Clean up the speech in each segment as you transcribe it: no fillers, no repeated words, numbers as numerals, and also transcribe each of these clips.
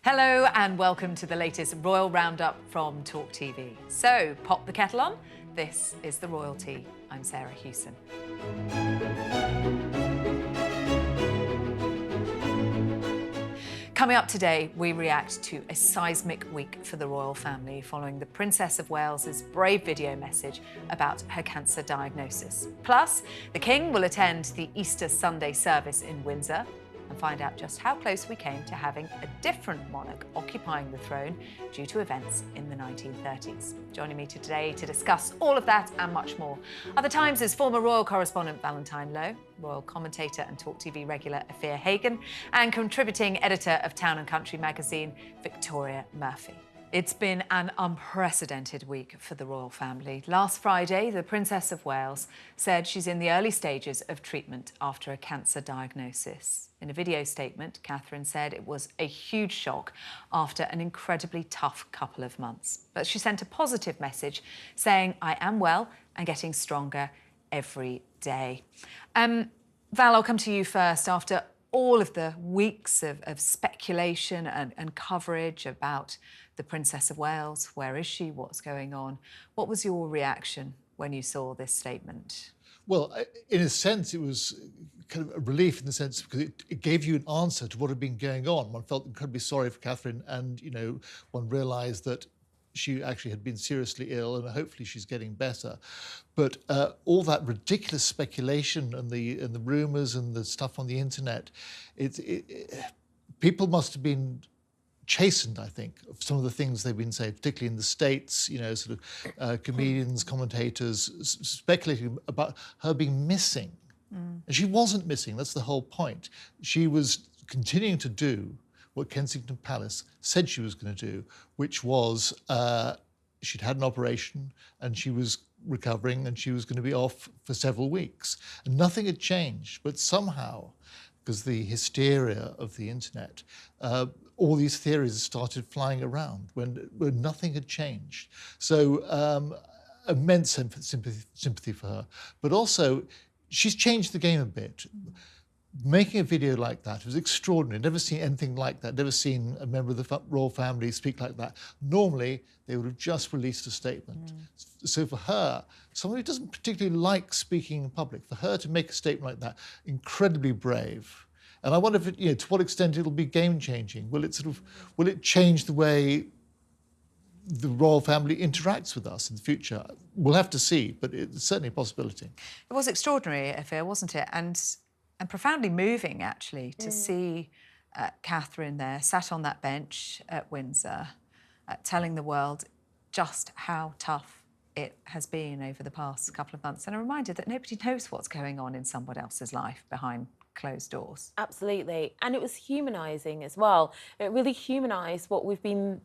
Hello and welcome to the latest Royal Roundup from TalkTV. So, pop the kettle on. This is The Royalty. I'm Sarah Hewson. Coming up today, we react to a seismic week for the royal family following the Princess of Wales's brave video message about her cancer diagnosis. Plus, the King will attend the Easter Sunday service in Windsor and find out just how close we came to having a different monarch occupying the throne due to events in the 1930s. Joining me today to discuss all of that and much more are the Times' former royal correspondent Valentine Law, royal commentator and TalkTV regular Hagan, and contributing editor of Town and Country magazine, Victoria Murphy. It's been an unprecedented week for the royal family. Last Friday, the Princess of Wales said she's in the early stages of treatment after a cancer diagnosis. In a video statement, Catherine said it was a huge shock after an incredibly tough couple of months. But she sent a positive message saying, "I am well and getting stronger every day." Val, I'll come to you first. After all of the weeks of speculation and coverage about the Princess of Wales, where is she, what's going on, what was your reaction when you saw this statement? Well, in a sense, it was kind of a relief in the sense because it gave you an answer to what had been going on. One felt incredibly sorry for Catherine and, you know, one realised that she actually had been seriously ill and hopefully she's getting better. But all that ridiculous speculation and the rumours and the stuff on the internet, people must have been chastened, I think, of some of the things they've been saying, particularly in the States, you know, sort of comedians, commentators speculating about her being missing. And she wasn't missing, that's the whole point. She was continuing to do what Kensington Palace said she was going to do, which was she'd had an operation and she was recovering and she was going to be off for several weeks. And nothing had changed, but somehow, because the hysteria of the internet, all these theories started flying around when nothing had changed. So immense sympathy for her. But also, she's changed the game a bit. Making a video like that was extraordinary. Never seen anything like that. Never seen a member of the royal family speak like that. Normally, they would have just released a statement. So for her, someone who doesn't particularly like speaking in public, for her to make a statement like that, incredibly brave. And I wonder if it, to what extent it'll be game-changing. Will it change the way the royal family interacts with us in the future? We'll have to see, but it's certainly a possibility. It was extraordinary affair, wasn't it? And profoundly moving, actually, to see Catherine there, sat on that bench at Windsor, telling the world just how tough it has been over the past couple of months, and a reminder that nobody knows what's going on in someone else's life behind closed doors. Absolutely. And it was humanising as well. It really humanised what we've been,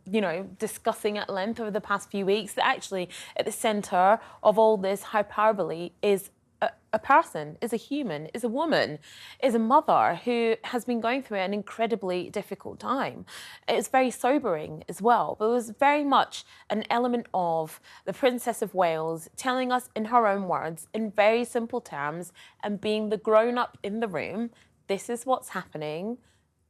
discussing at length over the past few weeks, that actually at the centre of all this hyperbole is a person, is a human, is a woman, is a mother who has been going through an incredibly difficult time. It's very sobering as well, but it was very much an element of the Princess of Wales telling us in her own words, in very simple terms, and being the grown-up in the room, this is what's happening,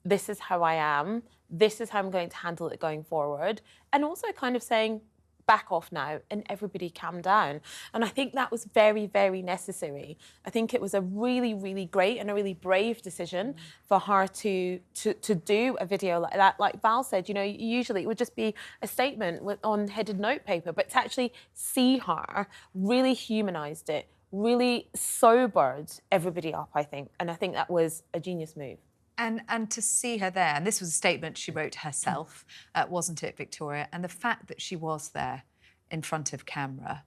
this is how I am, this is how I'm going to handle it going forward, and also kind of saying, back off now and everybody calm down. And I think that was very, very necessary. I think it was a really, really great and a really brave decision for her to do a video like that. Like Val said, usually it would just be a statement on headed notepaper, but to actually see her really humanised it, really sobered everybody up, I think. And I think that was a genius move. And to see her there, and this was a statement she wrote herself, wasn't it, Victoria? And the fact that she was there in front of camera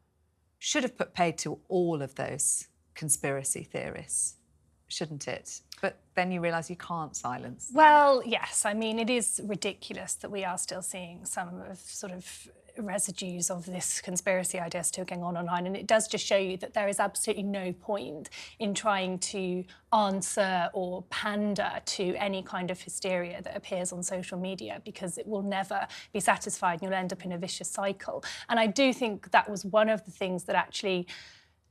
should have put paid to all of those conspiracy theorists, shouldn't it? But then you realise you can't silence them. Well, yes. I mean, it is ridiculous that we are still seeing some of sort of residues of this conspiracy idea still going on online, and it does just show you that there is absolutely no point in trying to answer or pander to any kind of hysteria that appears on social media, because it will never be satisfied and you'll end up in a vicious cycle. And I do think that was one of the things that actually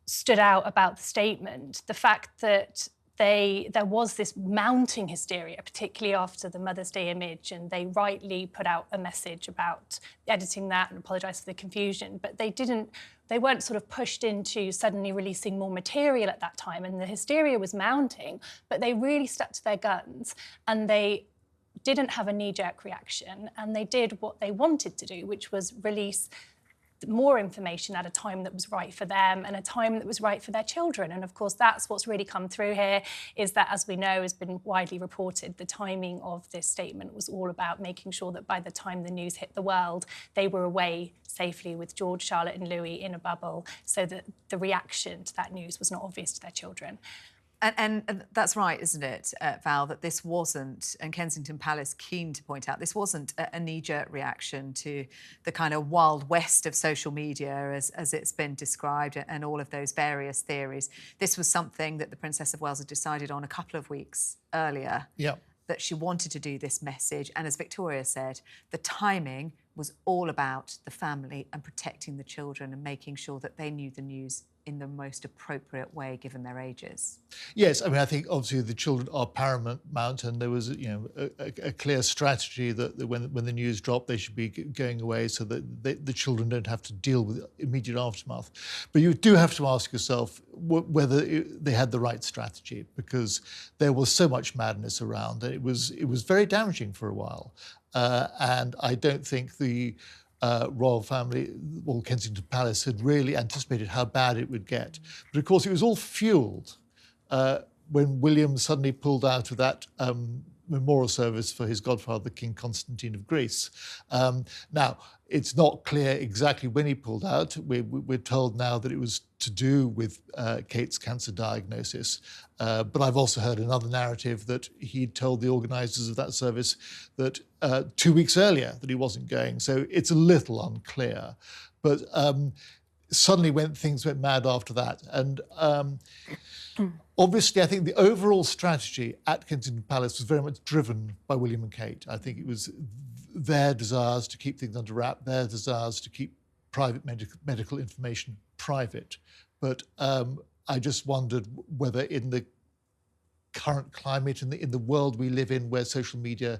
stood out about the statement, the fact that there was this mounting hysteria, particularly after the Mother's Day image, and they rightly put out a message about editing that and apologised for the confusion, but they weren't sort of pushed into suddenly releasing more material at that time, and the hysteria was mounting, but they really stuck to their guns, and they didn't have a knee-jerk reaction, and they did what they wanted to do, which was release more information at a time that was right for them and a time that was right for their children. And of course, that's what's really come through here, is that, as we know, has been widely reported, the timing of this statement was all about making sure that by the time the news hit the world, they were away safely with George, Charlotte and Louis in a bubble, so that the reaction to that news was not obvious to their children. And that's right, isn't it, Val, that this wasn't, and Kensington Palace keen to point out, this wasn't a knee-jerk reaction to the kind of wild west of social media as it's been described and all of those various theories. This was something that the Princess of Wales had decided on a couple of weeks earlier, that she wanted to do this message. And as Victoria said, the timing was all about the family and protecting the children and making sure that they knew the news in the most appropriate way, given their ages. Yes, I mean, I think obviously the children are paramount, and there was, a clear strategy that when the news dropped, they should be going away so that the children don't have to deal with immediate aftermath. But you do have to ask yourself whether they had the right strategy, because there was so much madness around, and it was very damaging for a while. And I don't think the royal family, or Kensington Palace, had really anticipated how bad it would get. But of course, it was all fuelled when William suddenly pulled out of that memorial service for his godfather, King Constantine of Greece. Now, it's not clear exactly when he pulled out. We're told now that it was to do with Kate's cancer diagnosis. But I've also heard another narrative that he'd told the organisers of that service that 2 weeks earlier that he wasn't going. So it's a little unclear. But suddenly things went mad after that. And obviously, I think the overall strategy at Kensington Palace was very much driven by William and Kate. I think it was their desires to keep things under wrap, their desires to keep private medical information private. But I just wondered whether in the current climate, in the world we live in, where social media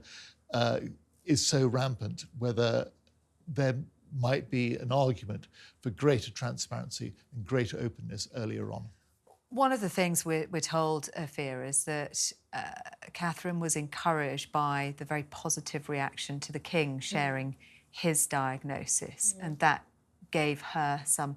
is so rampant, whether there might be an argument for greater transparency and greater openness earlier on. One of the things we're told, Fia, is that Catherine was encouraged by the very positive reaction to the King sharing his diagnosis, and that gave her some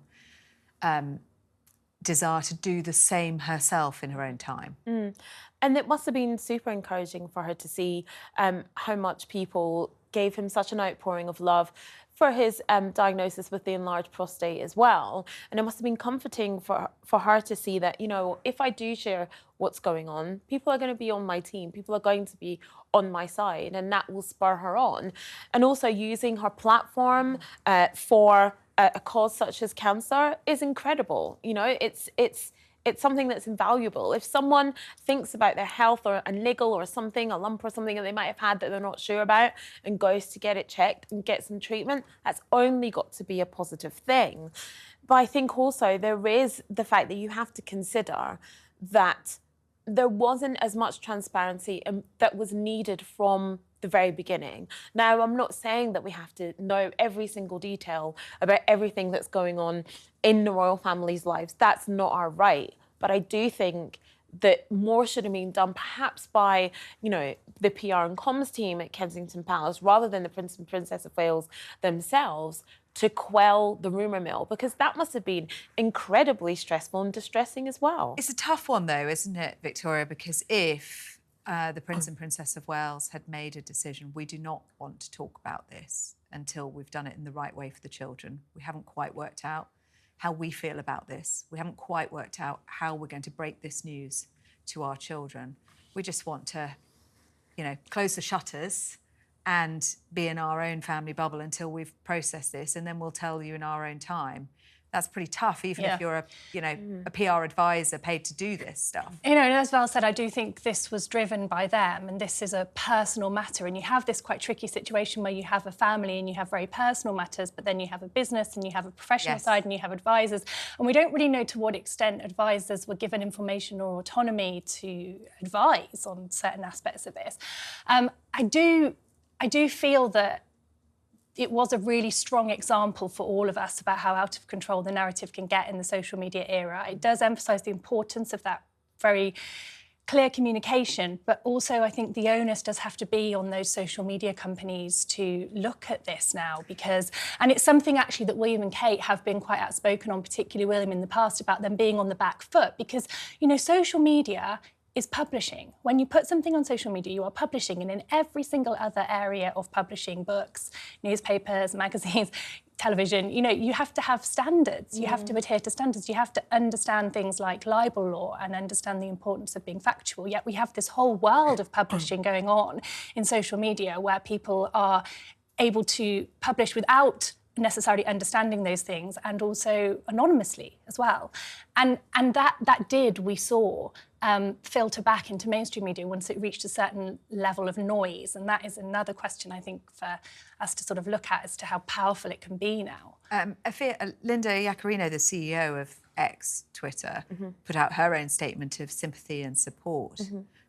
desire to do the same herself in her own time. And it must have been super encouraging for her to see how much people gave him such an outpouring of love for his diagnosis with the enlarged prostate as well. And it must have been comforting for her to see that, if I do share what's going on, people are going to be on my team, people are going to be on my side, and that will spur her on. And also using her platform for a cause such as cancer is incredible. It's something that's invaluable. If someone thinks about their health or a niggle or something, a lump or something that they might have had that they're not sure about, and goes to get it checked and get some treatment, that's only got to be a positive thing. But I think also there is the fact that you have to consider that there wasn't as much transparency that was needed from the very beginning. Now, I'm not saying that we have to know every single detail about everything that's going on in the royal family's lives. That's not our right. But I do think that more should have been done, perhaps by, the PR and comms team at Kensington Palace, rather than the Prince and Princess of Wales themselves, to quell the rumour mill, because that must have been incredibly stressful and distressing as well. It's a tough one, though, isn't it, Victoria? Because if the Prince and Princess of Wales had made a decision, we do not want to talk about this until we've done it in the right way for the children. We haven't quite worked out how we feel about this. We haven't quite worked out how we're going to break this news to our children. We just want to, close the shutters and be in our own family bubble until we've processed this, and then we'll tell you in our own time. That's pretty tough, even if you're a PR advisor paid to do this stuff. You know, and as Val said, I do think this was driven by them, and this is a personal matter. And you have this quite tricky situation where you have a family and you have very personal matters, but then you have a business and you have a professional side and you have advisors. And we don't really know to what extent advisors were given information or autonomy to advise on certain aspects of this. I do feel that it was a really strong example for all of us about how out of control the narrative can get in the social media era. It does emphasise the importance of that very clear communication, but also I think the onus does have to be on those social media companies to look at this now, and it's something actually that William and Kate have been quite outspoken on, particularly William in the past, about them being on the back foot, because, you know, social media is publishing. When you put something on social media, you are publishing, and in every single other area of publishing, books, newspapers, magazines, television, you know, you have to have standards. You have to adhere to standards. You have to understand things like libel law and understand the importance of being factual. Yet we have this whole world of publishing going on in social media where people are able to publish without necessarily understanding those things, and also anonymously as well. And that did, we saw, filter back into mainstream media once it reached a certain level of noise. And that is another question, I think, for us to sort of look at as to how powerful it can be now. Linda Yaccarino, the CEO of X, Twitter, put out her own statement of sympathy and support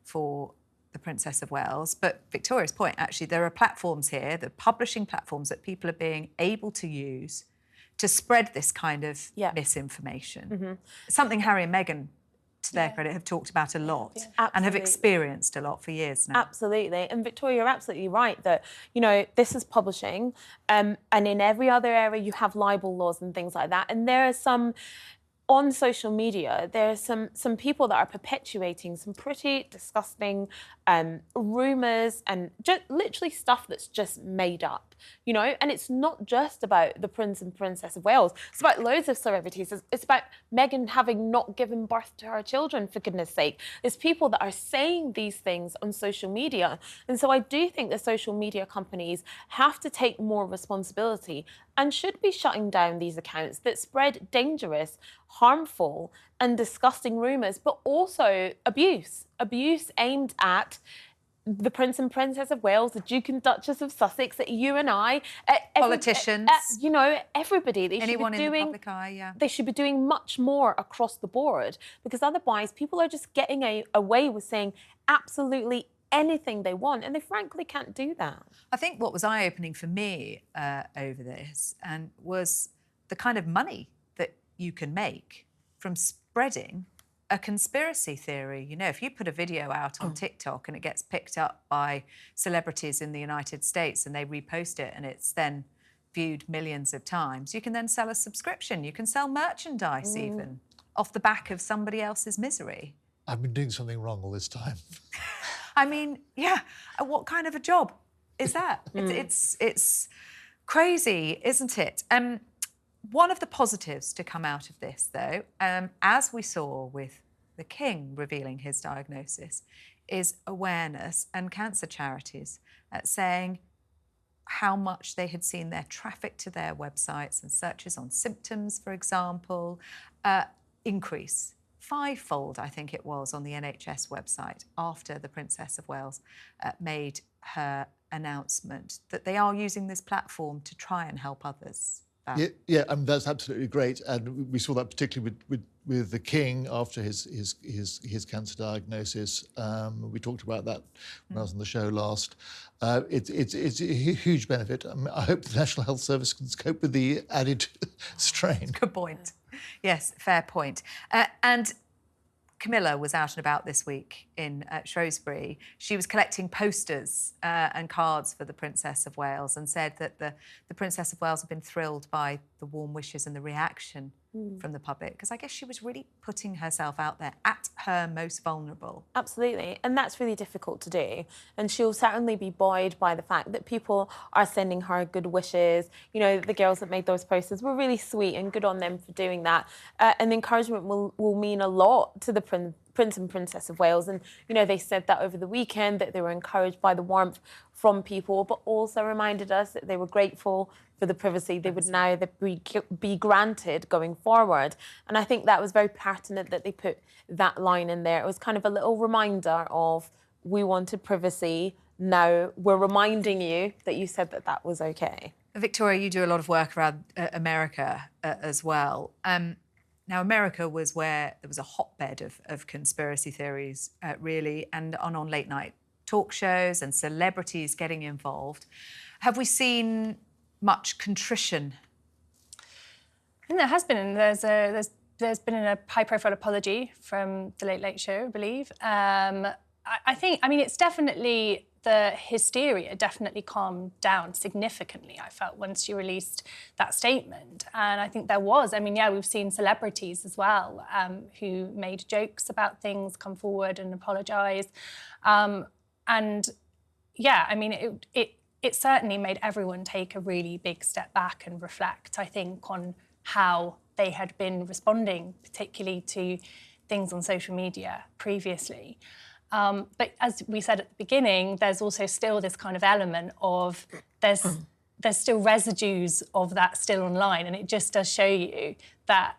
for the Princess of Wales. But Victoria's point, actually, there are platforms here, the publishing platforms that people are being able to use to spread this kind of misinformation. Something Harry and Meghan, to their credit, have talked about a lot and have experienced a lot for years now. Absolutely. And Victoria, you're absolutely right that, you know, this is publishing, and in every other area you have libel laws and things like that. And there are some, on social media, there are some people that are perpetuating some pretty disgusting rumours and just literally stuff that's just made up, you know? And it's not just about the Prince and Princess of Wales. It's about loads of celebrities. It's about Meghan having not given birth to her children, for goodness sake. There's people that are saying these things on social media. And so I do think the social media companies have to take more responsibility and should be shutting down these accounts that spread dangerous, harmful and disgusting rumours, but also abuse aimed at the Prince and Princess of Wales, the Duke and Duchess of Sussex, at you and I, politicians, you know, everybody. Anyone in the public eye, They should be doing much more across the board, because otherwise people are just getting away with saying absolutely anything they want, and they frankly can't do that. I think what was eye-opening for me over this was the kind of money that you can make from spreading a conspiracy theory. You know, if you put a video out on TikTok and it gets picked up by celebrities in the United States and they repost it and it's then viewed millions of times, you can then sell a subscription. You can sell merchandise even off the back of somebody else's misery. I've been doing something wrong all this time. I mean, yeah, what kind of a job is that? It's crazy, isn't it? One of the positives to come out of this, though, as we saw with the King revealing his diagnosis, is awareness and cancer charities saying how much they had seen their traffic to their websites and searches on symptoms, for example, increase. 5-fold, I think it was, on the NHS website after the Princess of Wales made her announcement that they are using this platform to try and help others. Yeah, I mean, that's absolutely great, and we saw that particularly with the King after his cancer diagnosis. We talked about that when I was on the show last. It's a huge benefit. I hope the National Health Service can cope with the added strain. Good point. Yes, fair point. And Camilla was out and about this week in Shrewsbury. She was collecting posters and cards for the Princess of Wales and said that the Princess of Wales had been thrilled by the warm wishes and the reaction from the public, because I guess she was really putting herself out there at her most vulnerable. Absolutely, and that's really difficult to do. And she'll certainly be buoyed by the fact that people are sending her good wishes. You know, the girls that made those posters were really sweet, and good on them for doing that. And the encouragement will mean a lot to the Prince and Princess of Wales. And, you know, they said that over the weekend, that they were encouraged by the warmth from people, but also reminded us that they were grateful for the privacy they would now be granted going forward. And I think that was very pertinent that they put that line in there. It was kind of a little reminder of, we wanted privacy, now we're reminding you that you said that that was okay. Victoria, you do a lot of work around America as well. Now, America was where there was a hotbed of conspiracy theories, really, and on late night talk shows and celebrities getting involved. Have we seen much contrition? I think there has been, and there's been a high-profile apology from the Late Late Show, I believe. I mean, it's definitely, the hysteria definitely calmed down significantly, I felt, once you released that statement. And I think there was, I mean, yeah, we've seen celebrities as well who made jokes about things come forward and apologise. And yeah, I mean, it certainly made everyone take a really big step back and reflect, I think, on how they had been responding, particularly to things on social media previously. But as we said at the beginning, there's also still this kind of element of there's still residues of that still online, and it just does show you that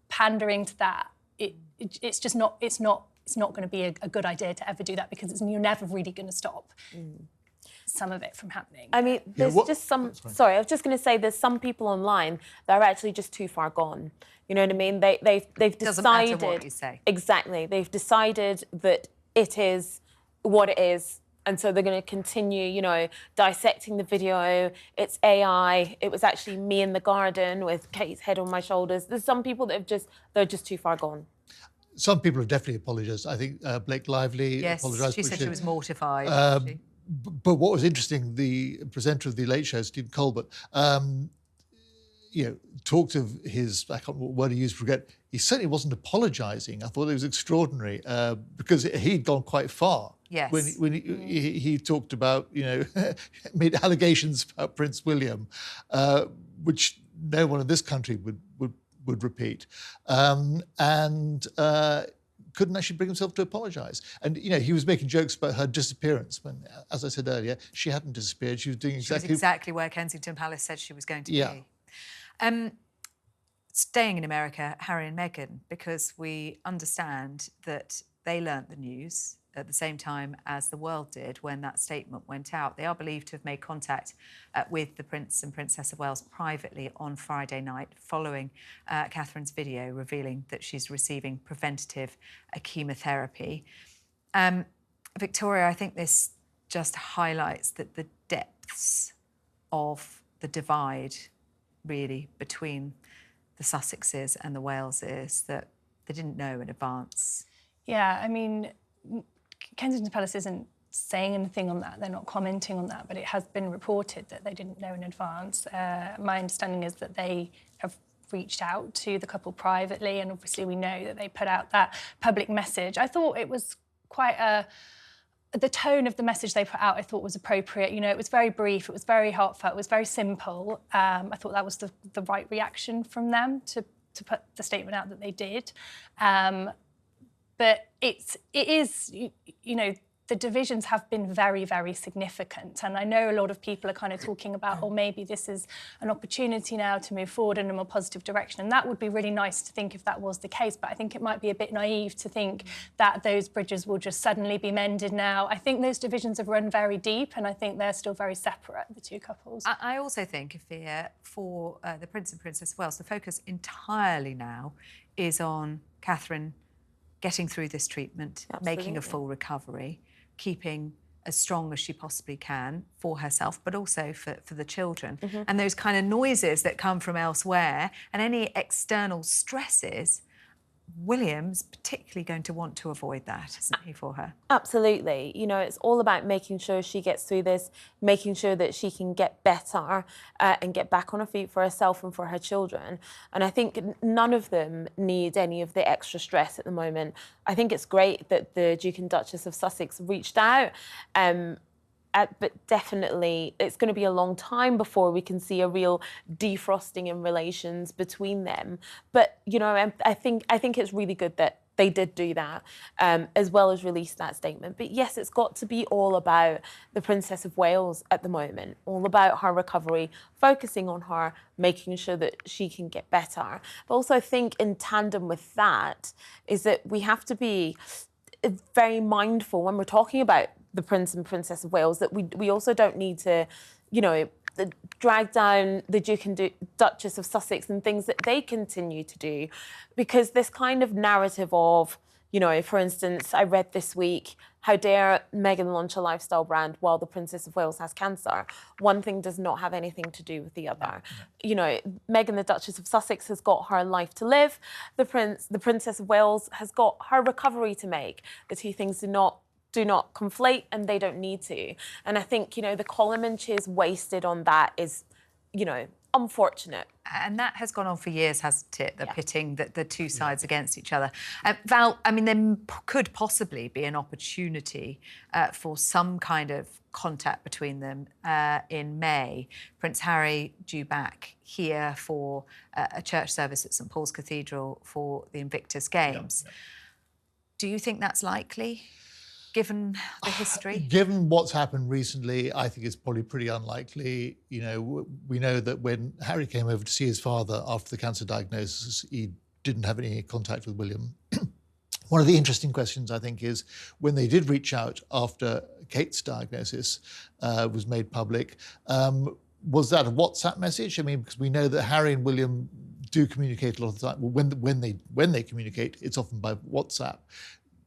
pandering to that, it's just not going to be a good idea to ever do that, because you're never really going to stop some of it from happening. I mean, there's just some. Sorry, I was just going to say, there's some people online that are actually just too far gone. You know what I mean? They've decided. Doesn't matter what you say. Exactly. They've decided that it is what it is. And so they're going to continue, you know, dissecting the video. It's AI. It was actually me in the garden with Kate's head on my shoulders. There's some people that they're just too far gone. Some people have definitely apologised. I think Blake Lively apologised. Yes, she said she was mortified. But what was interesting, the presenter of the Late Show, Stephen Colbert, you know, talked of his, I can't remember what word he used, forget. He certainly wasn't apologising. I thought it was extraordinary because he'd gone quite far. Yes. When he talked about, you know, made allegations about Prince William, which no one in this country would repeat, and couldn't actually bring himself to apologise. And, you know, he was making jokes about her disappearance when, as I said earlier, she hadn't disappeared. She was doing exactly where Kensington Palace said she was going to yeah. be. Staying in America, Harry and Meghan, because we understand that they learnt the news at the same time as the world did when that statement went out. They are believed to have made contact with the Prince and Princess of Wales privately on Friday night following Catherine's video revealing that she's receiving preventative chemotherapy. Victoria, I think this just highlights that the depths of the divide really between the Sussexes and the Waleses, that they didn't know in advance. Yeah, I mean, Kensington Palace isn't saying anything on that. They're not commenting on that, but it has been reported that they didn't know in advance. My understanding is that they have reached out to the couple privately, and obviously we know that they put out that public message. I thought it was quite the tone of the message they put out, I thought, was appropriate. You know, it was very brief, it was very heartfelt, it was very simple. I thought that was the right reaction from them to put the statement out that they did. But it is, you know, the divisions have been very, very significant. And I know a lot of people are kind of talking about, oh, maybe this is an opportunity now to move forward in a more positive direction. And that would be really nice to think if that was the case. But I think it might be a bit naive to think that those bridges will just suddenly be mended now. I think those divisions have run very deep, and I think they're still very separate, the two couples. I also think, for the Prince and Princess of Wales, the focus entirely now is on Catherine getting through this treatment, Absolutely. Making a full recovery, keeping as strong as she possibly can for herself, but also for the children. Mm-hmm. And those kind of noises that come from elsewhere and any external stresses, William's particularly going to want to avoid that, isn't he, for her? Absolutely. You know, it's all about making sure she gets through this, making sure that she can get better and get back on her feet for herself and for her children. And I think none of them need any of the extra stress at the moment. I think it's great that the Duke and Duchess of Sussex reached out. But definitely, it's going to be a long time before we can see a real defrosting in relations between them. But, you know, I think it's really good that they did do that, as well as release that statement. But yes, it's got to be all about the Princess of Wales at the moment, all about her recovery, focusing on her, making sure that she can get better. But also I think in tandem with that is that we have to be very mindful when we're talking about the Prince and Princess of Wales, that we also don't need to, you know, drag down the Duke and Duchess of Sussex and things that they continue to do, because this kind of narrative of, you know, for instance, I read this week, how dare Meghan launch a lifestyle brand while the Princess of Wales has cancer? One thing does not have anything to do with the other. You know, Meghan, the Duchess of Sussex, has got her life to live. The Princess of Wales has got her recovery to make. The two things do not conflate, and they don't need to. And I think, you know, the column inches wasted on that is, you know, unfortunate. And that has gone on for years, hasn't it? The pitting the two sides against each other. Val, I mean, there could possibly be an opportunity for some kind of contact between them in May. Prince Harry due back here for a church service at St Paul's Cathedral for the Invictus Games. Do you think that's likely, given the history? Given what's happened recently, I think it's probably pretty unlikely. You know, we know that when Harry came over to see his father after the cancer diagnosis, he didn't have any contact with William. One of the interesting questions, I think, is when they did reach out after Kate's diagnosis was made public, was that a WhatsApp message? I mean, because we know that Harry and William do communicate a lot of the time. Well, when they communicate, it's often by WhatsApp.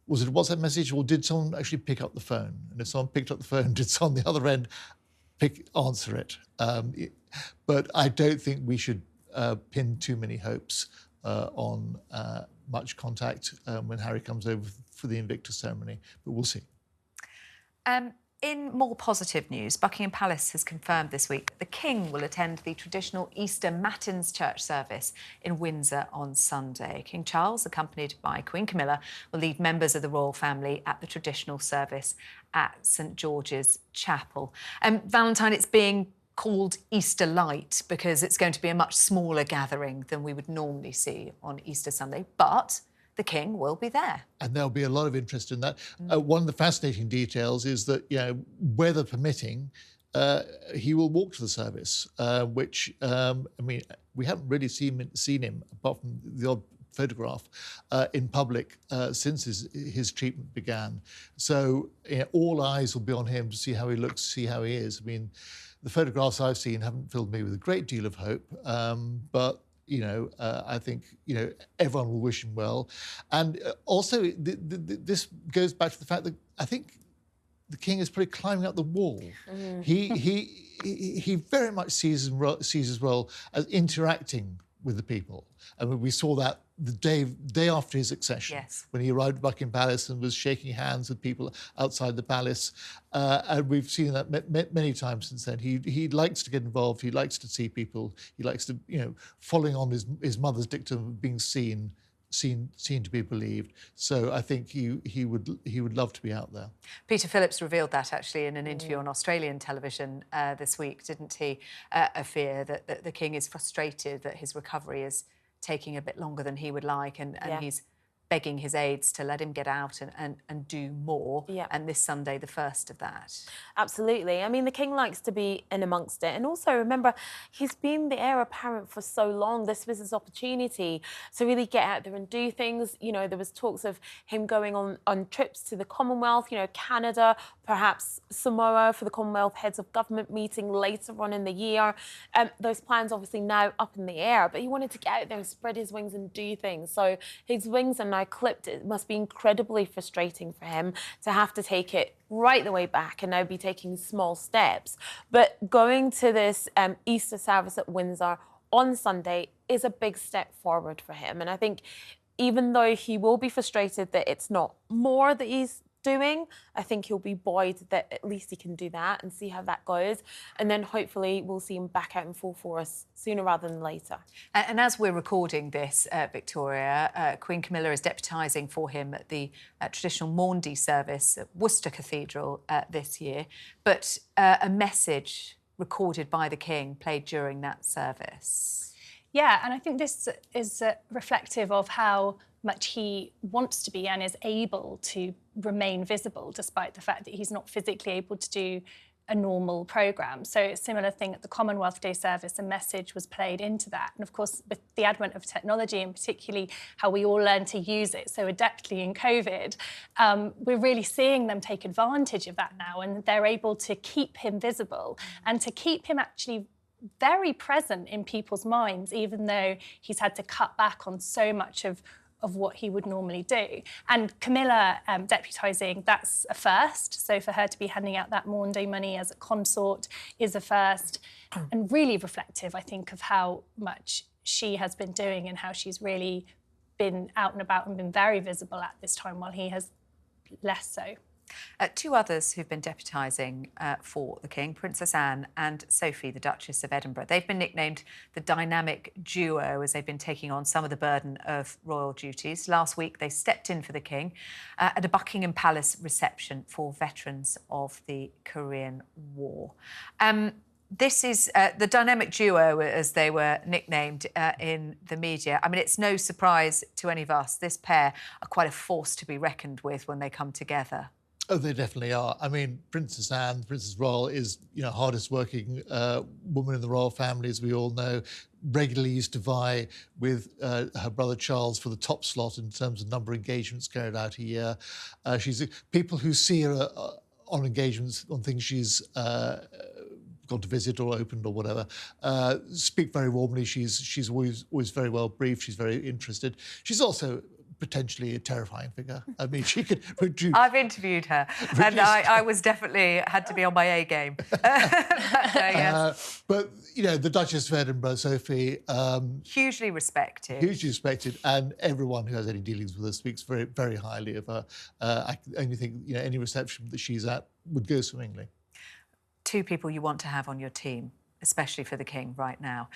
Was it a WhatsApp message, or did someone actually pick up the phone? And if someone picked up the phone, did someone on the other end answer it? But I don't think we should pin too many hopes on much contact when Harry comes over for the Invictus ceremony, but we'll see. In more positive news, Buckingham Palace has confirmed this week that the King will attend the traditional Easter Matins church service in Windsor on Sunday. King Charles, accompanied by Queen Camilla, will lead members of the royal family at the traditional service at St George's Chapel. Valentine, it's being called Easter Light because it's going to be a much smaller gathering than we would normally see on Easter Sunday, but the King will be there. And there'll be a lot of interest in that. One of the fascinating details is that, you know, weather permitting, he will walk to the service, which, I mean, we haven't really seen him, apart from the odd photograph, in public since his treatment began. So, you know, all eyes will be on him to see how he looks, see how he is. I mean, the photographs I've seen haven't filled me with a great deal of hope, but you know, I think, you know, everyone will wish him well. And also, this goes back to the fact that I think the King is probably climbing up the wall. He very much sees his role as interacting with the people. I mean, we saw that the day after his accession, when he arrived at Buckingham Palace and was shaking hands with people outside the palace. And we've seen that many times since then. He likes to get involved. He likes to see people. He likes to, you know, following on his mother's dictum of being seen to be believed. So I think he would love to be out there. Peter Phillips revealed that actually in an interview on Australian television this week, didn't he? A fear that the King is frustrated that his recovery is taking a bit longer than he would like, and he's begging his aides to let him get out and do more. And this Sunday, the first of that. Absolutely. I mean, the King likes to be in amongst it. And also, remember, he's been the heir apparent for so long. This was his opportunity to really get out there and do things. You know, there was talks of him going on trips to the Commonwealth, you know, Canada, perhaps Samoa for the Commonwealth Heads of Government meeting later on in the year. Those plans obviously now up in the air, but he wanted to get out there and spread his wings and do things. So his wings are now clipped. It must be incredibly frustrating for him to have to take it right the way back and now be taking small steps. But going to this Easter service at Windsor on Sunday is a big step forward for him. And I think even though he will be frustrated that it's not more that he's doing, I think he'll be buoyed that at least he can do that and see how that goes. And then hopefully we'll see him back out in full force sooner rather than later. And as we're recording this, Victoria, Queen Camilla is deputising for him at the traditional Maundy service at Worcester Cathedral this year. But a message recorded by the King played during that service. Yeah, and I think this is reflective of how much he wants to be and is able to remain visible, despite the fact that he's not physically able to do a normal programme. So a similar thing at the Commonwealth Day service, a message was played into that. And of course, with the advent of technology and particularly how we all learn to use it so adeptly in COVID, we're really seeing them take advantage of that now, and they're able to keep him visible and to keep him actually very present in people's minds, even though he's had to cut back on so much of what he would normally do. And Camilla deputising, that's a first. So for her to be handing out that Maundy Day money as a consort is a first, and really reflective, I think, of how much she has been doing and how she's really been out and about and been very visible at this time, while he has less so. Two others who've been deputising for the King, Princess Anne and Sophie, the Duchess of Edinburgh. They've been nicknamed the dynamic duo as they've been taking on some of the burden of royal duties. Last week, they stepped in for the King at a Buckingham Palace reception for veterans of the Korean War. This is the dynamic duo, as they were nicknamed in the media. I mean, it's no surprise to any of us. This pair are quite a force to be reckoned with when they come together. Oh, they definitely are. I mean, Princess Anne, Princess Royal, is, you know, hardest working woman in the royal family, as we all know. Regularly used to vie with her brother Charles for the top slot in terms of number of engagements carried out a year. People who see her on engagements, on things she's gone to visit or opened or whatever, speak very warmly. She's always very well briefed. She's very interested. She's also potentially a terrifying figure. I mean, she could produce... I've interviewed her, and I was definitely had to be on my A game. Yes. But, you know, the Duchess of Edinburgh, Sophie... hugely respected. Hugely respected, and everyone who has any dealings with her speaks very, very highly of her. I only think, you know, any reception that she's at would go swimmingly. Two people you want to have on your team, especially for the King right now.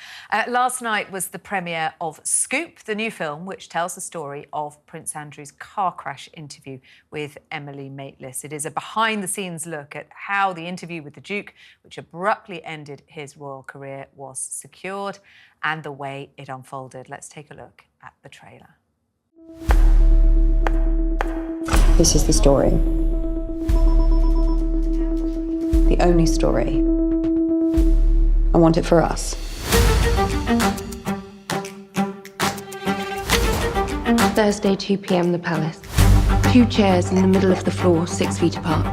Last night was the premiere of Scoop, the new film, which tells the story of Prince Andrew's car crash interview with Emily Maitlis. It is a behind-the-scenes look at how the interview with the Duke, which abruptly ended his royal career, was secured and the way it unfolded. Let's take a look at the trailer. This is the story. The only story. I want it for us. Thursday, 2 p.m, the Palace. 2 chairs in the middle of the floor, 6 feet apart.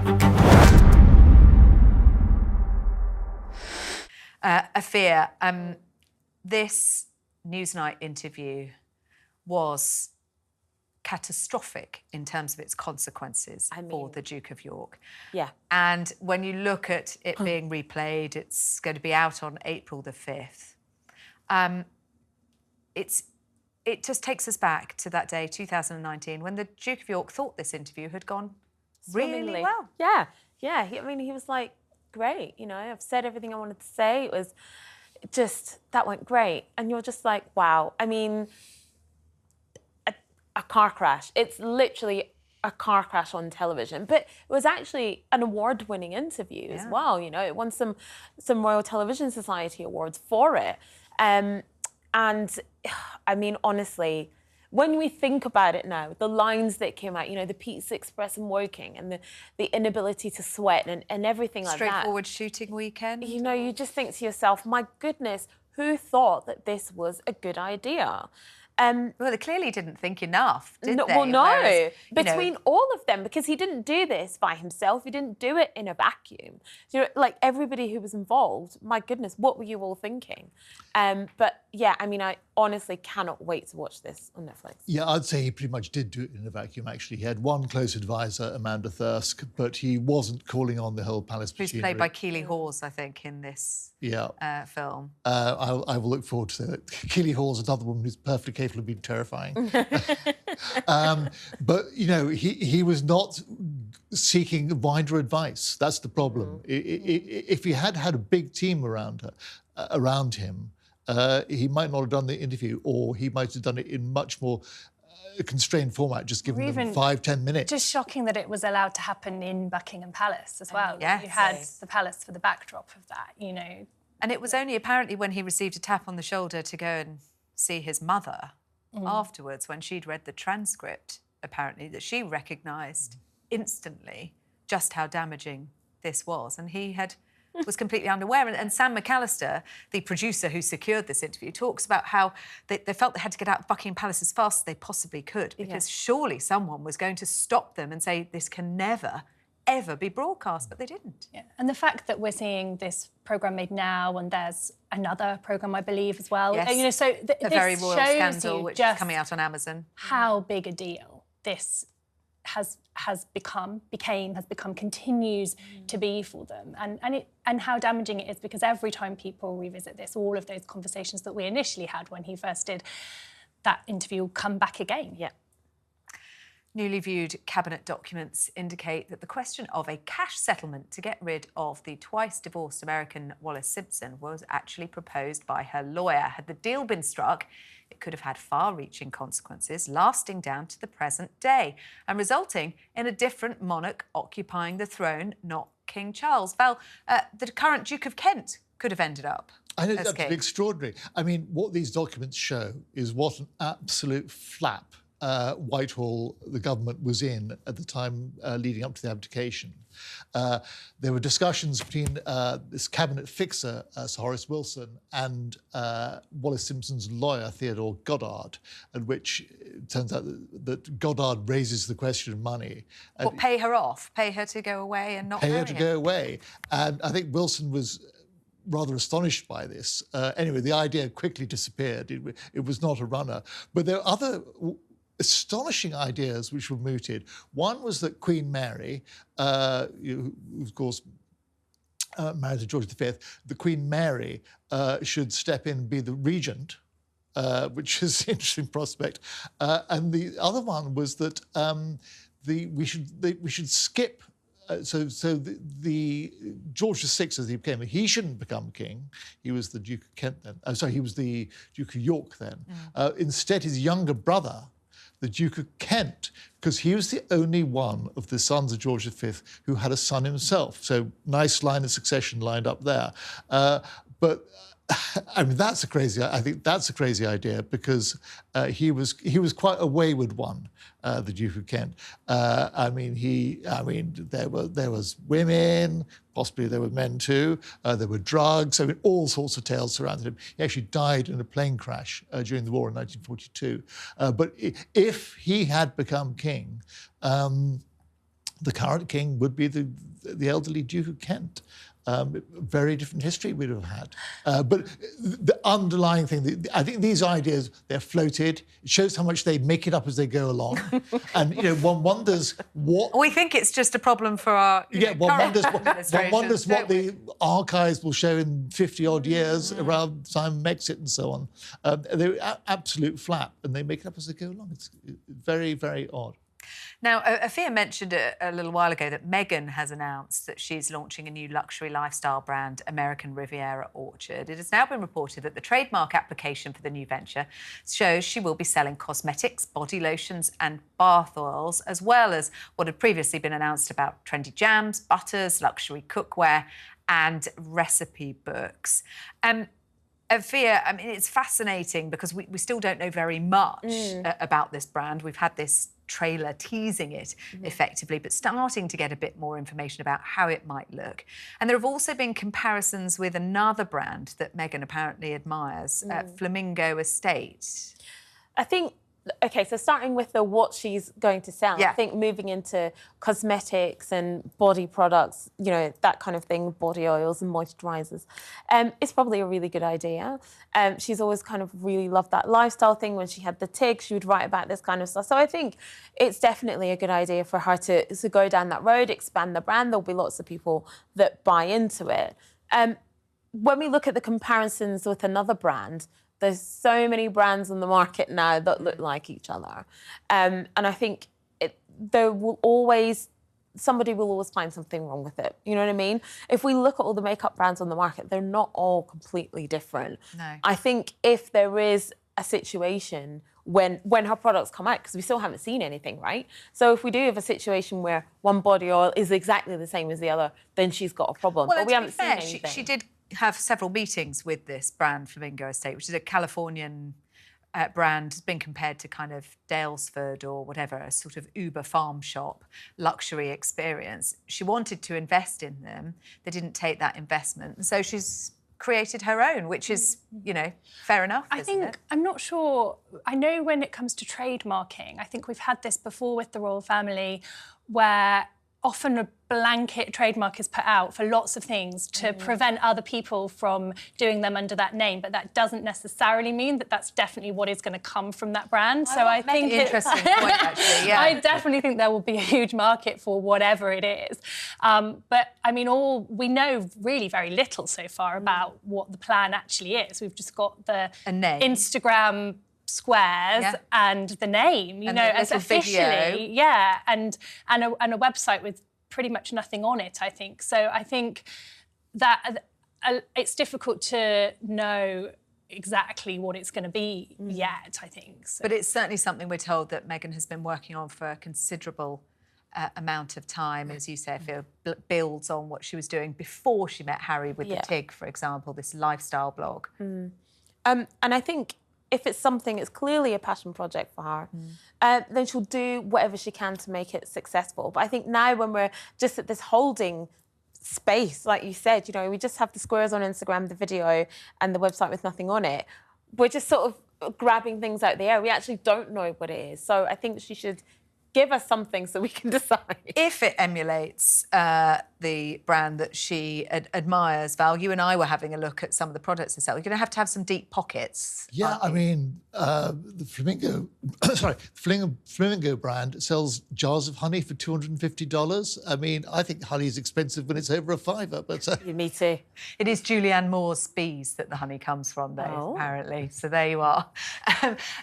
Afia, this Newsnight interview was catastrophic in terms of its consequences for the Duke of York. Yeah. And when you look at it being replayed, it's going to be out on April the 5th. It just takes us back to that day, 2019, when the Duke of York thought this interview had gone really well. Yeah, yeah. He was like, great, you know, I've said everything I wanted to say. It was just, that went great. And you're just like, wow. I mean, a car crash. It's literally a car crash on television, but it was actually an award-winning interview as well. You know, it won some Royal Television Society awards for it. And I mean, honestly, when we think about it now, the lines that came out, you know, the Pizza Express and Woking and the inability to sweat and everything like that. Straightforward shooting weekend. You know, you just think to yourself, my goodness, who thought that this was a good idea? Well, they clearly didn't think enough, did they? Well, no. Whereas, between all of them, because he didn't do this by himself. He didn't do it in a vacuum. You know, like everybody who was involved, my goodness, what were you all thinking? But yeah, I mean, I honestly cannot wait to watch this on Netflix. Yeah, I'd say he pretty much did do it in a vacuum, actually. He had one close advisor, Amanda Thirsk, but he wasn't calling on the whole palace who's machinery. played by Keely Hawes, I think, in this film. I will look forward to it. Keely Hawes, another woman who's perfectly capable of being terrifying. But, you know, he was not seeking wider advice. That's the problem. If he had had a big team around him, he might not have done the interview, or he might have done it in much more constrained format, just giving them 5-10 minutes. Just shocking that it was allowed to happen in Buckingham Palace as well. Yes. You had the palace for the backdrop of that, you know. And it was only apparently when he received a tap on the shoulder to go and see his mother afterwards, when she'd read the transcript, apparently, that she recognised instantly just how damaging this was. And he was completely unaware. And Sam McAllister, the producer who secured this interview, talks about how they felt they had to get out of Buckingham Palace as fast as they possibly could, because surely someone was going to stop them and say, this can never, ever be broadcast, but they didn't. Yeah. And the fact that we're seeing this programme made now, and there's another programme, I believe, as well. Yes. You know, so A Very Royal Scandal, which is coming out on Amazon. How big a deal this has become, continues to be for them, and how damaging it is, because every time people revisit this, all of those conversations that we initially had when he first did that interview will come back again. Yeah. Newly viewed cabinet documents indicate that the question of a cash settlement to get rid of the twice-divorced American Wallis Simpson was actually proposed by her lawyer. Had the deal been struck, it could have had far-reaching consequences, lasting down to the present day and resulting in a different monarch occupying the throne, not King Charles. Val, the current Duke of Kent could have ended up. I know, that's extraordinary. I mean, what these documents show is what an absolute flap Whitehall, the government, was in at the time leading up to the abdication. There were discussions between this cabinet fixer, Sir Horace Wilson, and Wallis Simpson's lawyer, Theodore Goddard, at which it turns out that Goddard raises the question of money. What, pay her off? Pay her to go away and not pay marry her to him? go away. And I think Wilson was rather astonished by this. Anyway, the idea quickly disappeared. It was not a runner. But there are other astonishing ideas which were mooted. One was that Queen Mary, who of course married to George V, the Queen Mary should step in and be the regent, which is an interesting prospect. And the other one was that we should skip. So the George VI, as he became, he shouldn't become king. He was the Duke of Kent then. Sorry, he was the Duke of York then. Instead, his younger brother, the Duke of Kent, because he was the only one of the sons of George V who had a son himself. So nice line of succession lined up there. But I mean, I think that's a crazy idea, because he was quite a wayward one, the Duke of Kent. I mean, there was women, possibly there were men too. There were drugs. I mean, all sorts of tales surrounded him. He actually died in a plane crash during the war in 1942. But if he had become king, the current king would be the elderly Duke of Kent. Very different history we'd have had. But the underlying thing, I think these ideas, they're floated. It shows how much they make it up as they go along. And, you know, one wonders what... We think it's just a problem for our one wonders what the archives will show in 50-odd years around Simon Exit and so on. They're absolute flap, and they make it up as they go along. It's very, very odd. Now, Afia mentioned a little while ago that Meghan has announced that she's launching a new luxury lifestyle brand, American Riviera Orchard. It has now been reported that the trademark application for the new venture shows she will be selling cosmetics, body lotions and bath oils, as well as what had previously been announced about trendy jams, butters, luxury cookware and recipe books. Afia, I mean, it's fascinating because we still don't know very much about this brand. We've had this trailer teasing it effectively, but starting to get a bit more information about how it might look. And there have also been comparisons with another brand that Meghan apparently admires, Flamingo Estate. I think, OK, so starting with what she's going to sell, Yeah. I think moving into cosmetics and body products, you know, that kind of thing, body oils and moisturisers, is probably a really good idea. She's always kind of really loved that lifestyle thing. When she had the TIG, she would write about this kind of stuff. So I think it's definitely a good idea for her to go down that road, expand the brand. There'll be lots of people that buy into it. When we look at the comparisons with another brand, there's so many brands on the market now that look like each other. And I think somebody will always find something wrong with it. You know what I mean? If we look at all the makeup brands on the market, they're not all completely different. No. I think if there is a situation when her products come out, because we still haven't seen anything, right? So if we do have a situation where one body oil is exactly the same as the other, then she's got a problem. Well, but we haven't to be fair, seen anything. She did have several meetings with this brand Flamingo Estate, which is a Californian brand, has been compared to kind of Dalesford or whatever, a sort of Uber farm shop luxury experience. She wanted to invest in them. They didn't take that investment. And so she's created her own, which is, you know, fair enough, isn't it? I'm not sure. I know when it comes to trademarking, I think we've had this before with the royal family, where often a blanket trademark is put out for lots of things to prevent other people from doing them under that name, but that doesn't necessarily mean that that's definitely what is going to come from that brand. So I think interesting point, actually. Yeah, I definitely think there will be a huge market for whatever it is. But I mean, we know really very little so far about what the plan actually is. We've just got the Instagram squares and the name, you know, as officially, and a website with pretty much nothing on it, I think. So I think that it's difficult to know exactly what it's going to be yet, I think. So. But it's certainly something we're told that Meghan has been working on for a considerable amount of time, as you say, I feel builds on what she was doing before she met Harry with the TIG, for example, this lifestyle blog. And I think if it's something, it's clearly a passion project for her, then she'll do whatever she can to make it successful. But I think now when we're just at this holding space, like you said, you know, we just have the squares on Instagram, the video and the website with nothing on it. We're just sort of grabbing things out the air. We actually don't know what it is. So I think she should give us something so we can decide. If it emulates the brand that she admires, Val, you and I were having a look at some of the products they sell. You're going to have some deep pockets. Yeah, I mean, the Flamingo, Flamingo brand sells jars of honey for $250. I mean, I think honey is expensive when it's over $5, but... Me too. It is Julianne Moore's bees that the honey comes from, though, apparently. So there you are.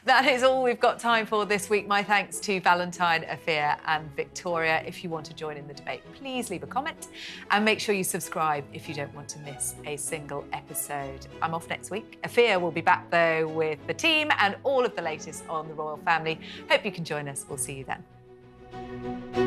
That is all we've got time for this week. My thanks to Valentine, Afia and Victoria. If you want to join in the debate, please leave a comment and make sure you subscribe if you don't want to miss a single episode. I'm off next week. Afia will be back, though, with the team and all of the latest on the royal family. Hope you can join us. We'll see you then.